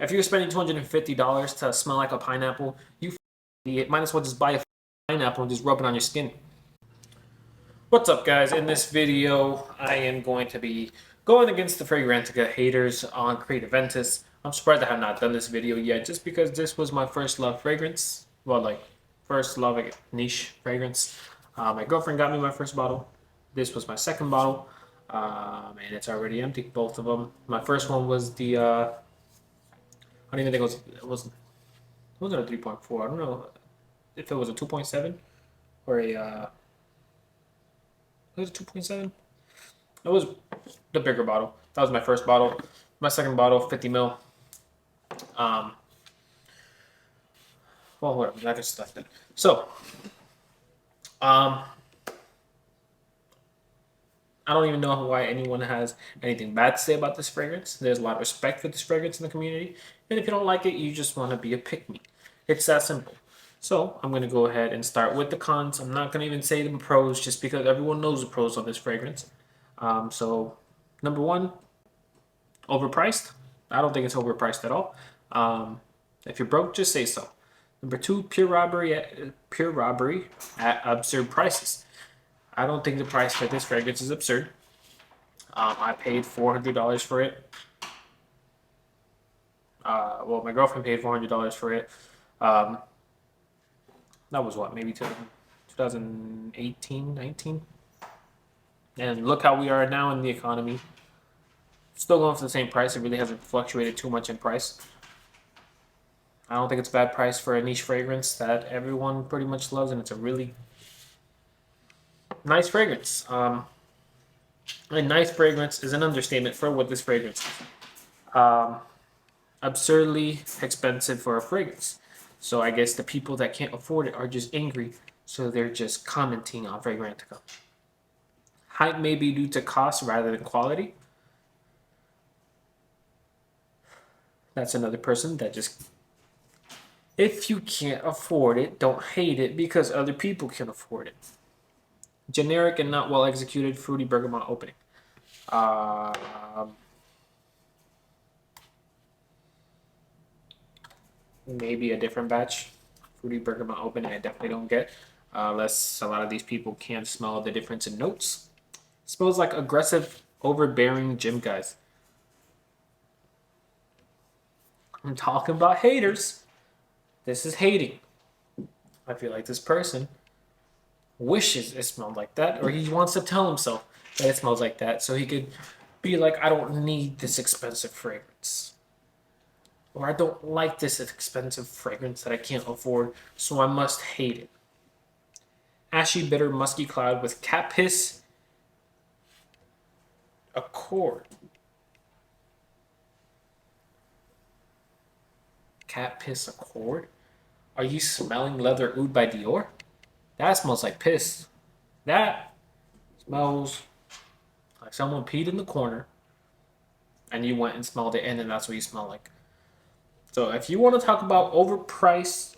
If you're spending $250 to smell like a pineapple, you idiot. Might as well just buy a pineapple and just rub it on your skin. What's up, guys? In this video, I am going to be going against the Fragrantica haters on Create Aventus. I'm surprised I have not done this video yet, just because this was my first love fragrance. Well, like, first love niche fragrance. My girlfriend got me my first bottle. This was my second bottle, and it's already empty, both of them. My first one was the, I don't even think it wasn't a 3.4. I don't know if it was a 2.7 or a, was it 2.7? It was the bigger bottle. That was my first bottle. My second bottle, 50 mil. Well, whatever. I just left it. So, I don't even know why anyone has anything bad to say about this fragrance. There's a lot of respect for this fragrance in the community. And if you don't like it, you just want to be a pick-me. It's that simple. So I'm going to go ahead and start with the cons. I'm not going to even say the pros just because everyone knows the pros of this fragrance. So number one, overpriced. I don't think it's overpriced at all. If you're broke, just say so. Number two, pure robbery at absurd prices. I don't think the price for this fragrance is absurd. I paid $400 for it. Well, my girlfriend paid $400 for it. That was what, maybe 2018, 19? And look how we are now in the economy. Still going for the same price. It really hasn't fluctuated too much in price. I don't think it's a bad price for a niche fragrance that everyone pretty much loves, and it's a really nice fragrance. A nice fragrance is an understatement for what this fragrance is. Absurdly expensive for a fragrance. So I guess the people that can't afford it are just angry, so they're just commenting on Fragrantica. Hype may be due to cost rather than quality. That's another person that just... If you can't afford it, don't hate it because other people can afford it. Generic and not well executed fruity bergamot opening. Maybe a different batch. Fruity bergamot opening I definitely don't get. Unless a lot of these people can't smell the difference in notes. It smells like aggressive, overbearing gym guys. I'm talking about haters. This is hating. I feel like this person wishes it smelled like that, or he wants to tell himself that it smells like that so he could be like, I don't need this expensive fragrance. Or I don't like this expensive fragrance that I can't afford, so I must hate it. Ashy, bitter, musky cloud with cat piss accord. Cat piss accord? Are you smelling Leather Oud by Dior? That smells like piss. That smells like someone peed in the corner and you went and smelled it, and then that's what you smell like. So if you want to talk about overpriced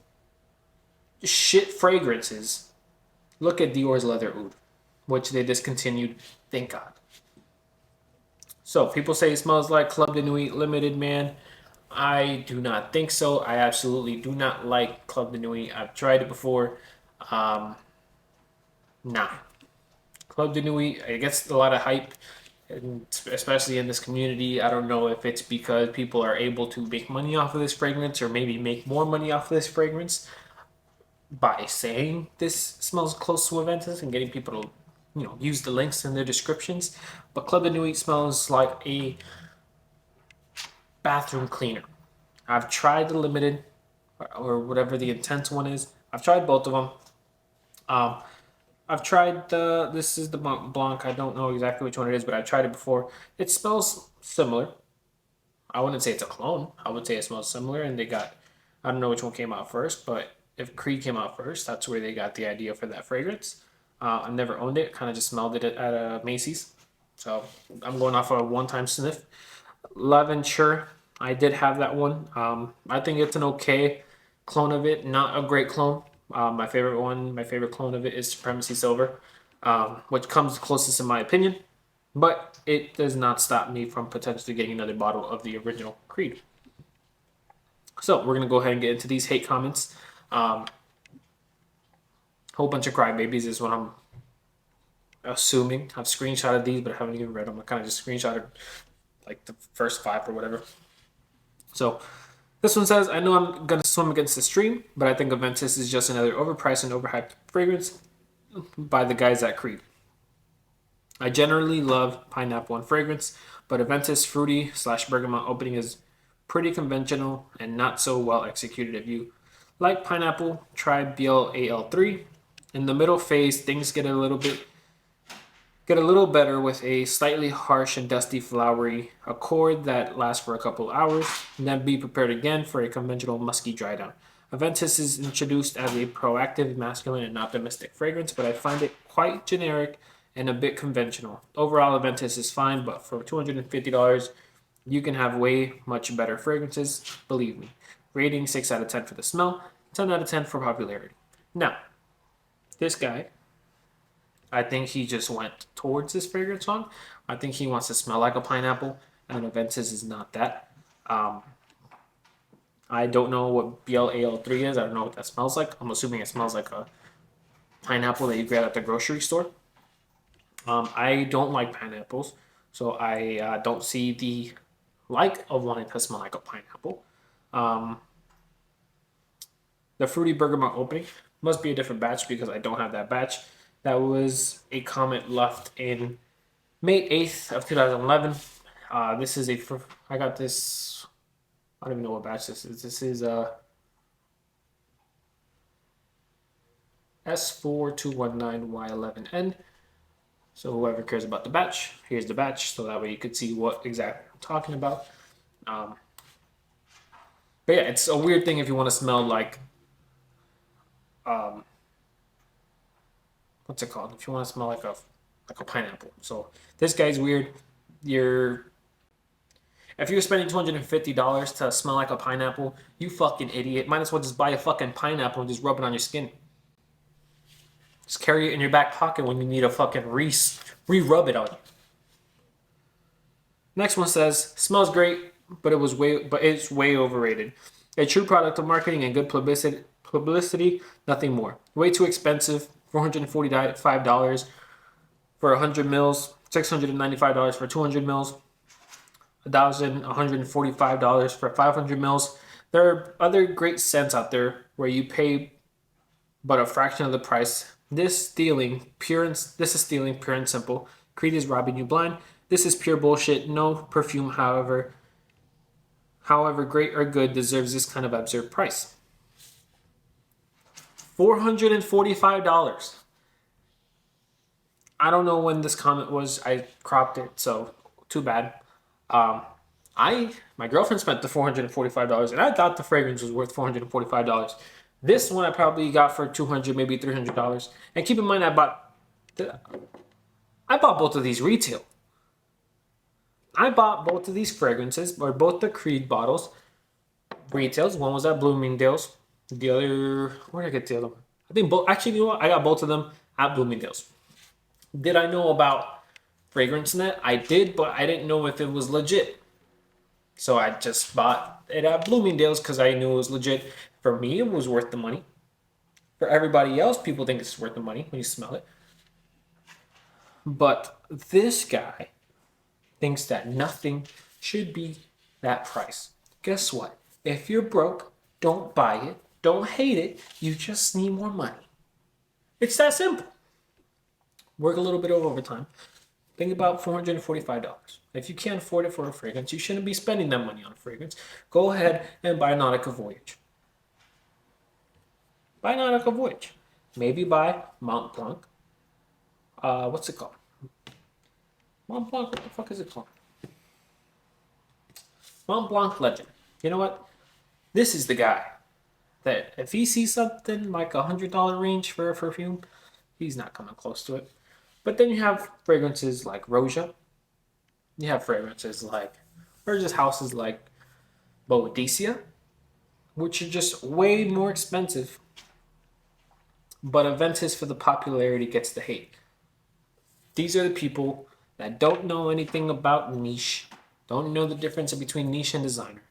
shit fragrances, look at Dior's Leather Oud, which they discontinued. Thank God. So people say it smells like Club de Nuit Limited, man. I do not think so. I absolutely do not like Club de Nuit. I've tried it before. Nah. Club de Nuit, it gets a lot of hype, and especially in this community. I don't know if it's because people are able to make money off of this fragrance, or maybe make more money off of this fragrance by saying this smells close to Aventus and getting people to, use the links in their descriptions. But Club de Nuit smells like a bathroom cleaner. I've tried the limited or whatever the intense one is. I've tried both of them. I've tried this is the Blanc. I don't know exactly which one it is, but I've tried it before. It smells similar. I wouldn't say it's a clone. I would say it smells similar, and I don't know which one came out first, but if Creed came out first, that's where they got the idea for that fragrance. I never owned it. Kind of just smelled it at a Macy's. So I'm going off a one-time sniff. L'Aventure, I did have that one. I think it's an okay clone of it, not a great clone. My favorite clone of it is Supremacy Silver, which comes closest in my opinion. But it does not stop me from potentially getting another bottle of the original Creed. So we're gonna go ahead and get into these hate comments. Whole bunch of crybabies is what I'm assuming. I've screenshotted these, but I haven't even read them. I kind of just screenshotted like the first 5 or whatever. So this one says, I know I'm gonna swim against the stream, but I think Aventus is just another overpriced and overhyped fragrance by the guys at Creed. I generally love pineapple and fragrance, but Aventus fruity / bergamot opening is pretty conventional and not so well executed. If you like pineapple, try BLAL3. In the middle phase, things get a little better with a slightly harsh and dusty flowery accord that lasts for a couple hours, and then be prepared again for a conventional musky dry down. Aventus is introduced as a proactive, masculine, and optimistic fragrance, but I find it quite generic and a bit conventional. Overall, Aventus is fine, but for $250, you can have way much better fragrances, believe me. Rating 6 out of 10 for the smell, 10 out of 10 for popularity. Now, this guy, I think he just went towards this fragrance song. I think he wants to smell like a pineapple, and Aventus is not that. I don't know what BLAL3 is. I don't know what that smells like. I'm assuming it smells like a pineapple that you get at the grocery store. I don't like pineapples, so I don't see the like of wanting to smell like a pineapple. The fruity bergamot opening must be a different batch because I don't have that batch. That was a comment left in May 8th of 2011. This is I got this, I don't even know what batch this is. This is S4219Y11N. So whoever cares about the batch, here's the batch, so that way you could see what exactly I'm talking about. But yeah, it's a weird thing if you want to smell like, what's it called? If you want to smell like a pineapple. So this guy's weird. If you're spending $250 to smell like a pineapple, you fucking idiot. Might as well just buy a fucking pineapple and just rub it on your skin. Just carry it in your back pocket when you need a fucking re-rub it on you. Next one says, smells great, but it's way overrated. A true product of marketing and good publicity, nothing more. Way too expensive, $445 for 100 mils, $695 for 200 mils, $1,145 for 500 mils. There are other great scents out there where you pay but a fraction of the price. This is stealing, pure and simple. Creed is robbing you blind. This is pure bullshit. No perfume, however great or good, deserves this kind of absurd price. $445. I don't know when this comment was. I cropped it, so too bad. My girlfriend spent the $445, and I thought the fragrance was worth $445. This one I probably got for $200, maybe $300. And keep in mind, I bought both of these retail. I bought both of these fragrances, or both the Creed bottles, retails. One was at Bloomingdale's. The other, where did I get the other one? I think both. Actually, you know what? I got both of them at Bloomingdale's. Did I know about FragranceNet? I did, but I didn't know if it was legit. So I just bought it at Bloomingdale's because I knew it was legit. For me, it was worth the money. For everybody else, people think it's worth the money when you smell it. But this guy thinks that nothing should be that price. Guess what? If you're broke, don't buy it. Don't hate it. You just need more money. It's that simple. Work a little bit of overtime. Think about $445. If you can't afford it for a fragrance, you shouldn't be spending that money on a fragrance. Go ahead and buy Nautica Voyage. Buy Nautica Voyage. Maybe buy Mont Blanc. What's it called? Mont Blanc, what the fuck is it called? Mont Blanc Legend. You know what? This is the guy that if he sees something like $100 range for a perfume, he's not coming close to it. But then you have fragrances like Roja. You have fragrances like, or just houses like Boadicea, which are just way more expensive. But Aventus, for the popularity, gets the hate. These are the people that don't know anything about niche, don't know the difference between niche and designer.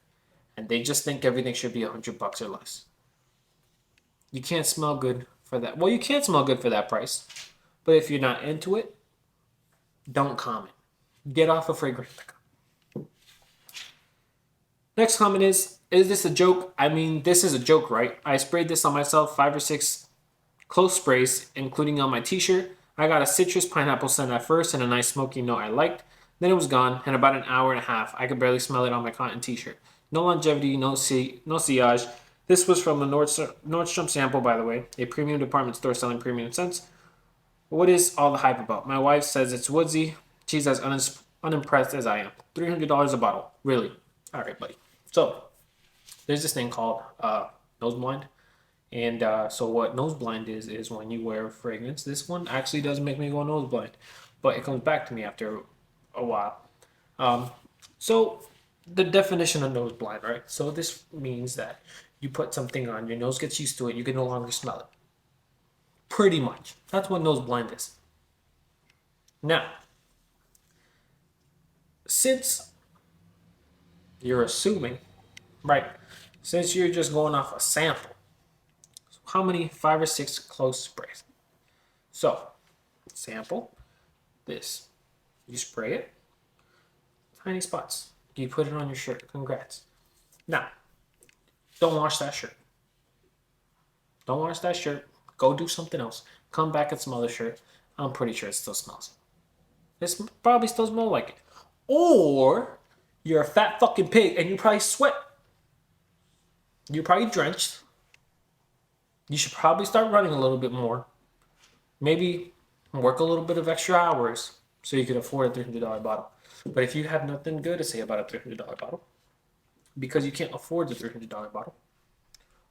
and they just think everything should be $100 or less. You can't smell good for that. Well, you can't smell good for that price, but if you're not into it, don't comment. Get off of Fragrantica. Next comment is this a joke? I mean, this is a joke, right? I sprayed this on myself, 5 or 6 close sprays, including on my t-shirt. I got a citrus pineapple scent at first and a nice smoky note I liked. Then it was gone, and about an hour and a half, I could barely smell it on my cotton t-shirt. No longevity, no sillage. This was from a Nordstrom sample, by the way, a premium department store selling premium scents. What is all the hype about? My wife says it's woodsy. She's as unimpressed as I am. $300 a bottle. Really? All right, buddy. So, there's this thing called nose blind. And so what nose blind is when you wear a fragrance. This one actually doesn't make me go nose blind, but it comes back to me after a while. So the definition of nose blind, right? So this means that you put something on, your nose gets used to it, you can no longer smell it. Pretty much. That's what nose blind is. Now, since you're assuming, right, since you're just going off a sample, how many 5 or 6 close sprays? So, sample this. You spray it. Tiny spots. You put it on your shirt. Congrats. Now, don't wash that shirt. Don't wash that shirt. Go do something else. Come back and smell the shirt. I'm pretty sure it still smells. It probably still smells like it. Or you're a fat fucking pig and you probably sweat. You're probably drenched. You should probably start running a little bit more. Maybe work a little bit of extra hours so you can afford a $300 bottle. But if you have nothing good to say about a $300 bottle, because you can't afford the $300 bottle,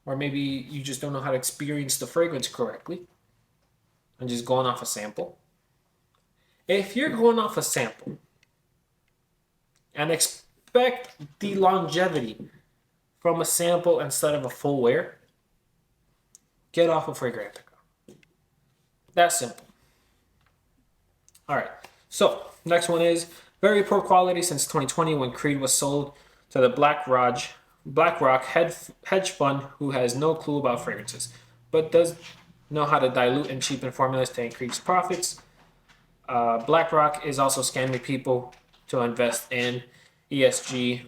or maybe you just don't know how to experience the fragrance correctly, and just going off a sample. If you're going off a sample and expect the longevity from a sample instead of a full wear, get off of Fragrantica. That simple. All right. So next one is very poor quality since 2020 when Creed was sold to the BlackRock hedge fund who has no clue about fragrances, but does know how to dilute and cheapen formulas to increase profits. BlackRock is also scamming people to invest in ESG.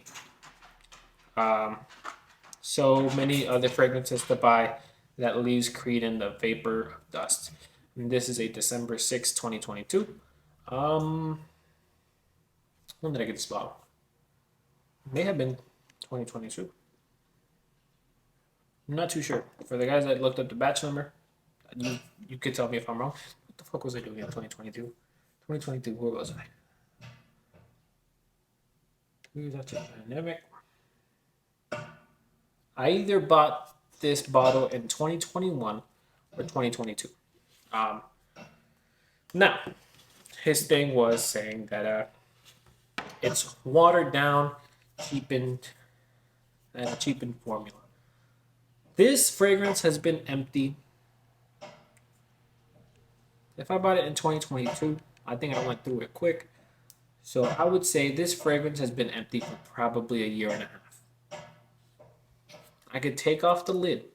So many other fragrances to buy that leaves Creed in the vapor of dust. And this is a December 6, 2022. When did I get this bottle? It may have been 2022. I'm not too sure. For the guys that looked up the batch number, you could tell me if I'm wrong. What the fuck was I doing in 2022? 2022, where was I? That's a pandemic. I either bought this bottle in 2021 or 2022. Now, his thing was saying that it's watered down, cheapened formula. This fragrance has been empty. If I bought it in 2022, I think I went through it quick. So I would say this fragrance has been empty for probably a year and a half. I could take off the lid.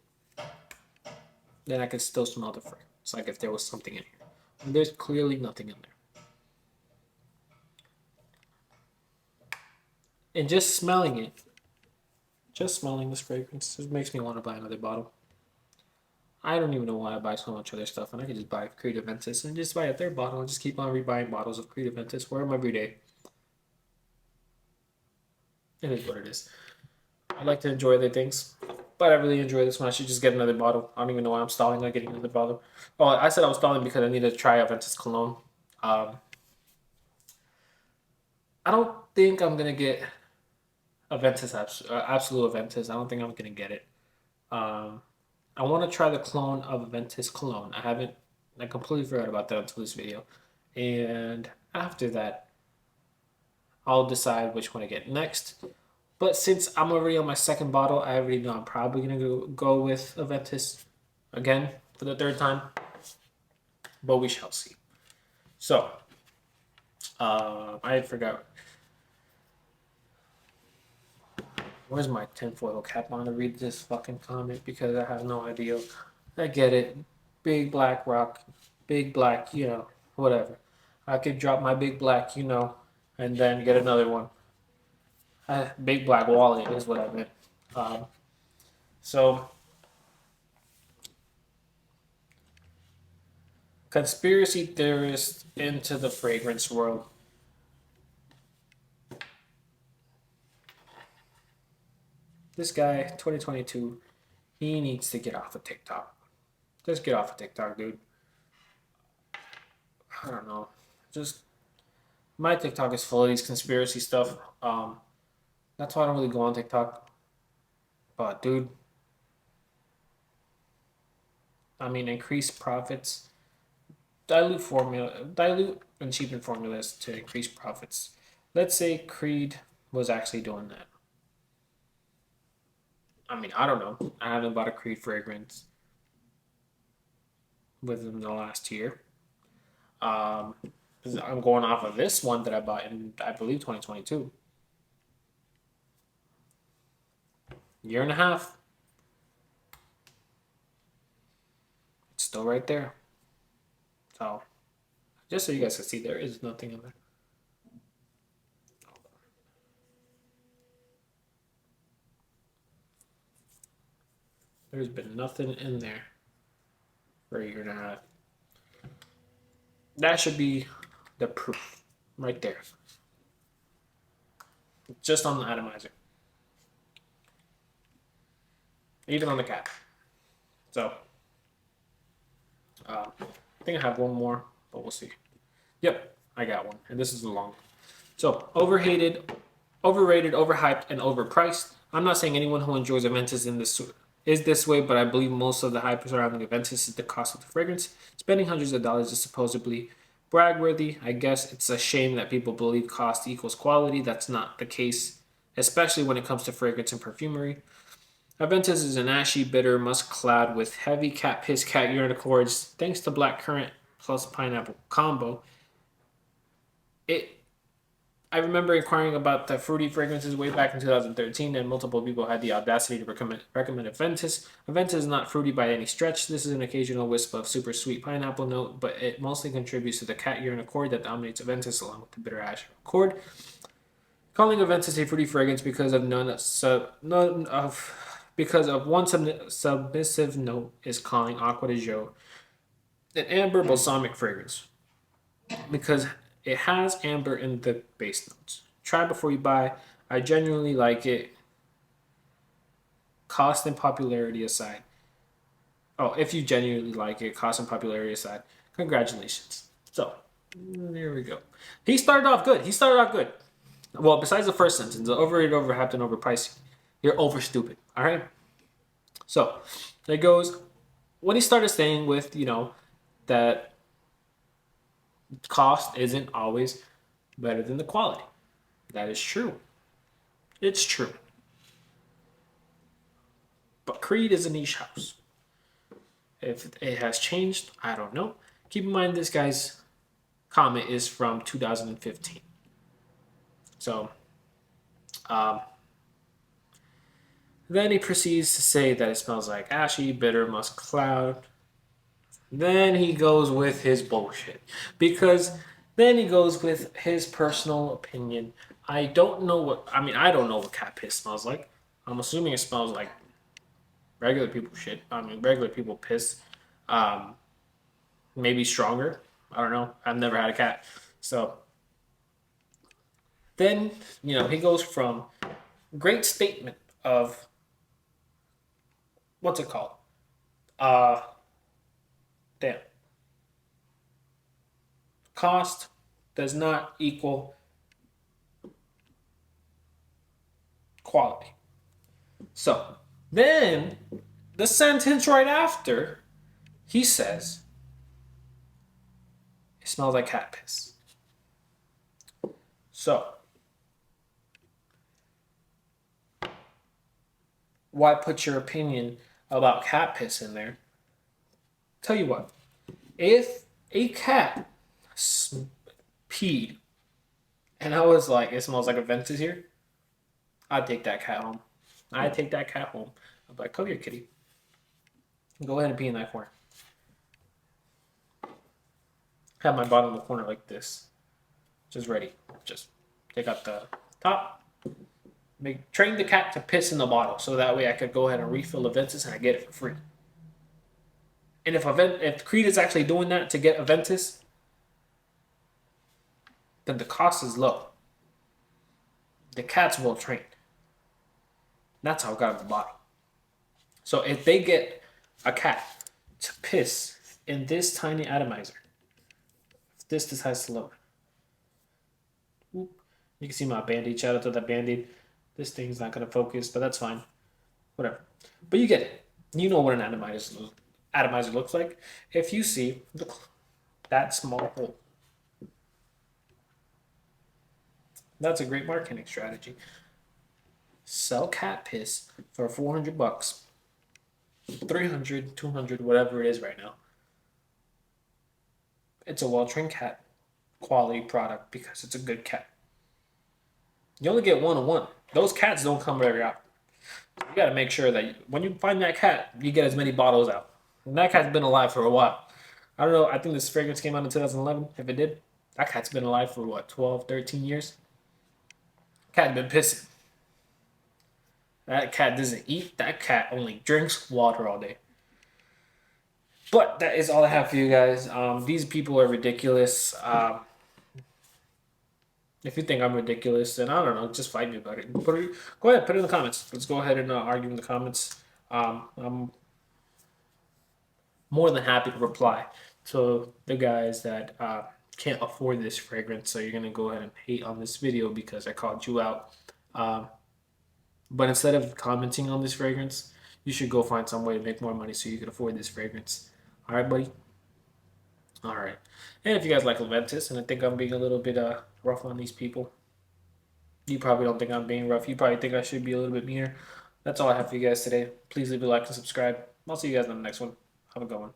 Then I could still smell the fragrance, like if there was something in here. And there's clearly nothing in there. And just smelling this fragrance just makes me want to buy another bottle. I don't even know why I buy so much other stuff, and I could just buy Creed Aventus and just buy a third bottle and just keep on rebuying bottles of Creed Aventus, wear them every day. It is what it is. I like to enjoy other things, but I really enjoy this one. I should just get another bottle. I don't even know why I'm stalling on getting another bottle. Oh, I said I was stalling because I need to try Aventus Cologne. I don't think I'm going to get Aventus, Absolute Aventus. I don't think I'm going to get it. I want to try the clone of Aventus Cologne. I completely forgot about that until this video. And after that, I'll decide which one to get next. But since I'm already on my second bottle, I already know I'm probably going to go with Aventus again for the third time. But we shall see. So, I forgot. Where's my tinfoil cap on to read this fucking comment because I have no idea. I get it. Big black rock, big black, whatever. I could drop my big black, and then get another one. Big black wallet is what I meant. So, conspiracy theorists into the fragrance world. This guy, 2022, he needs to get off of TikTok. Just get off of TikTok, dude. I don't know. Just my TikTok is full of these conspiracy stuff. That's why I don't really go on TikTok. But dude, I mean, increase profits, dilute and cheapen formulas to increase profits. Let's say Creed was actually doing that. I mean, I don't know. I haven't bought a Creed fragrance within the last year. I'm going off of this one that I bought in, I believe, 2022. Year and a half. It's still right there. So, just so you guys can see, there is nothing in there. There's been nothing in there for a year and a half. That should be the proof right there. Just on the atomizer. Even on the cap. So, I think I have one more, but we'll see. Yep, I got one. And this is the long one. So, overrated, overhyped, and overpriced. I'm not saying anyone who enjoys Aventus is this way, but I believe most of the hype surrounding Aventus is the cost of the fragrance. Spending hundreds of dollars is supposedly brag-worthy. I guess it's a shame that people believe cost equals quality. That's not the case, especially when it comes to fragrance and perfumery. Aventus is an ashy, bitter musk cloud with heavy cat piss cat urine accords. Thanks to black currant plus pineapple combo. I remember inquiring about the fruity fragrances way back in 2013, and multiple people had the audacity to recommend Aventus. Aventus is not fruity by any stretch. This is an occasional wisp of super sweet pineapple note, but it mostly contributes to the cat urine accord that dominates Aventus along with the bitter ash accord. Calling Aventus a fruity fragrance because of one submissive note is calling Aqua de Jo an amber balsamic fragrance because it has amber in the base notes. Try before you buy. I genuinely like it. Cost and popularity aside. Oh, if you genuinely like it, cost and popularity aside, congratulations. So, there we go. He started off good. Well, besides the first sentence, the overrated, overhyped, and overpriced, you're over stupid. All right? So, it goes, when he started saying with, that cost isn't always better than the quality. That is true. It's true. But Creed is a niche house. If it has changed, I don't know. Keep in mind this guy's comment is from 2015. So, then he proceeds to say that it smells like ashy, bitter musk cloud. Then he goes with his bullshit. Because then he goes with his personal opinion. I don't know what cat piss smells like. I'm assuming it smells like regular people shit. Regular people piss. Maybe stronger. I don't know. I've never had a cat. So then, he goes from great statement of what's it called? Damn. Cost does not equal quality. So then the sentence right after, he says, it smells like cat piss. So why put your opinion about cat piss in there? Tell you what, if a cat peed and I was like, it smells like Aventus here, I'd take that cat home. I take that cat home. I'm like, come here, kitty. Go ahead and pee in that corner. Have my bottle in the corner like this, just ready. Just take out the top. Train the cat to piss in the bottle, so that way I could go ahead and refill Aventus and I get it for free. And if Creed is actually doing that to get Aventus, then the cost is low. The cat's well trained. That's how I got the bottle. So if they get a cat to piss in this tiny atomizer, this decides to load. You can see my band-aid. Shout out to that band-aid. This thing's not gonna focus, but that's fine. Whatever. But you get it. You know what an atomizer looks like. If you see that small hole, that's a great marketing strategy. Sell cat piss for $400, 300, 200, whatever it is right now. It's a well-trained cat, quality product because it's a good cat. You only get 1-on-1. Those cats don't come very often. So you got to make sure that when you find that cat, you get as many bottles out. And that cat's been alive for a while. I don't know. I think this fragrance came out in 2011. If it did, that cat's been alive for what, 12, 13 years? Cat been pissing. That cat doesn't eat. That cat only drinks water all day. But that is all I have for you guys. These people are ridiculous. If you think I'm ridiculous, then I don't know. Just fight me about it. Go ahead, put it in the comments. Let's go ahead and argue in the comments. I'm more than happy to reply to the guys that can't afford this fragrance. So you're gonna go ahead and hate on this video because I called you out. But instead of commenting on this fragrance, you should go find some way to make more money so you can afford this fragrance. All right, buddy? All right. And if you guys like Aventus and I think I'm being a little bit rough on these people, you probably don't think I'm being rough. You probably think I should be a little bit meaner. That's all I have for you guys today. Please leave a like and subscribe. I'll see you guys in the next one. Have a good one.